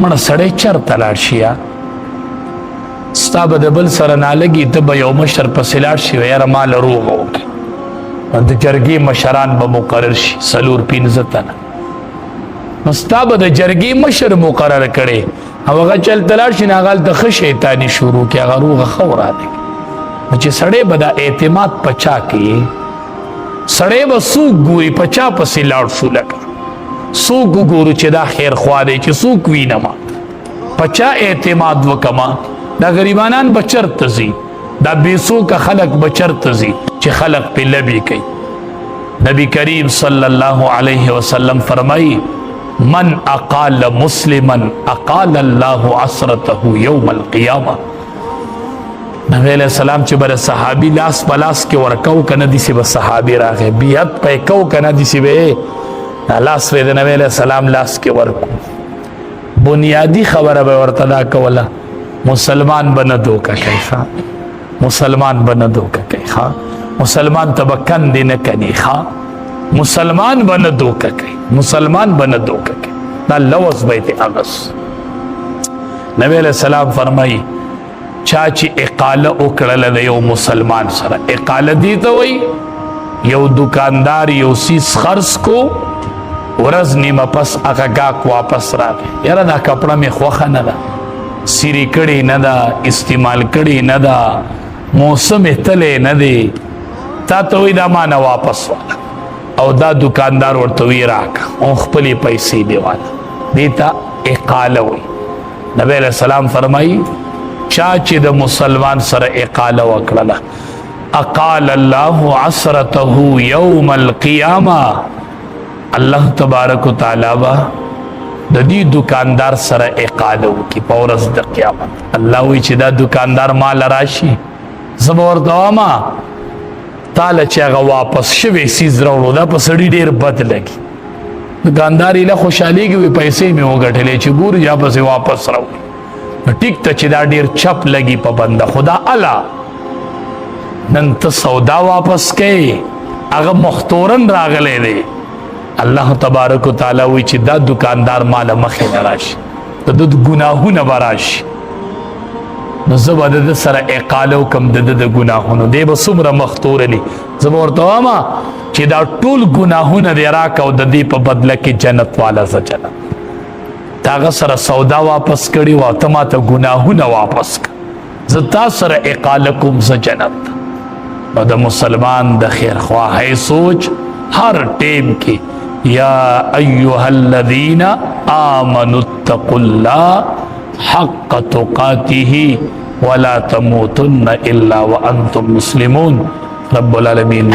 مړه سړی چرته لاړ شي یا ستا به د بل سره نالګي ته به یو مشر پسې لاړ شي یاره ما له روغه وکړه د جرګې مشران به مقرر شي 4-5 تنه نو ستا به د جرګې مشر مقرر کړي او هغه چلته لاړ شي نه هغه هلته ښه شیطاني شروع کړي هغه روغه ښه ورانوي نو چې سړی به دا اعتماد په چا کوي سړی به څوک ګوري په چا پسې لاړ شو لکه څوک وګورو چې دا خیر خوا دی چې څوک وینما په چا اعتماد وکما دا غریبانان به چرته ځي دا بېڅوکه خلک به چرته ځي چې خلک پې لبې کوي نبی کریم صلی الله علیه وسلم فرمایي من اقال مسلما اقال الله عثرته یوم القیامه نبی علیہ السلام چې بر صحابي لاس پلاس کې ورکو کنه دي سی به صحابي راغی بیعت پې کو کنه دي سی به لاس وې د نبی علیہ السلام لاس کې ورکو بنیادی خبره به ورته دا کوله مسلمان بنه دوکه کوي ښا مسلمان بنه دوکه کوي ښا مسلمان تبکن دی نه کني ښا مسلمان بنه دوکه کوي مسلمان بنه دوکه کوي دا لوز بیت اغس نبی علیہ السلام فرمایي چا چې اقاله وکړله د یو مسلمان سره اقاله دی ته وایي یو دکاندار یو سیس خرڅ کو ورځ نیمه پس هغه ګاهک واپس راغی یاره دا کپړه مې خوښه نه ده سیری کړي نه ده استعمال کړي نه ده موسم تلې نه دی تا ته وایي دا ما نه واپس واله او دا دکاندار ورته وی راکړه او خپلې پیسې دی واله دې ته اقاله وایي نبی علیہ السلام فرمایي چا چې د مسلمان سره اقاله وکړله اقال الله عثرته یوم القیامه الله تبارک وتعالی با د دې دکاندار سره اقاله وکي په ورځ د قیامت الله وی چې دا دکاندار مال راشي زه به ورته واما تاله چې هغه واپس شوی سیز راوړو دا په سړي ډېر بد لګي دکاندار یې له خوشحالېږي وي پیسې مې وګټلې چې ګوري یا پسې واپس راوړي ټیک ته چې دا ډېر چپ لګي په بنده خدا الله نن ته سودا واپس کوي هغه مختورن راغلی دی الله تبارک وتعالی وی چې دا دکاندار مال مخې نه راشي د ده ګناهونه به راشي نو زه به د ده سره اقاله وکړم د ده د ګناهونو دی به څومره مختورلی زه به ورته وایم چې دا ټول ګناهونه دې راکړه او د دې په بدله کې جنت والا زه جنت د هغه سره سودا واپس کړي وه ته ماته ګناهونه واپس کړه زه تا سره اقاله کوم زه جنت نو د مسلمان د خیرخواهۍ سوچ هر ټیم کې یا ایها الذین آمنوا اتقوا الله حق تقاته ولا تموتن الا وانتم مسلمون رب العالمین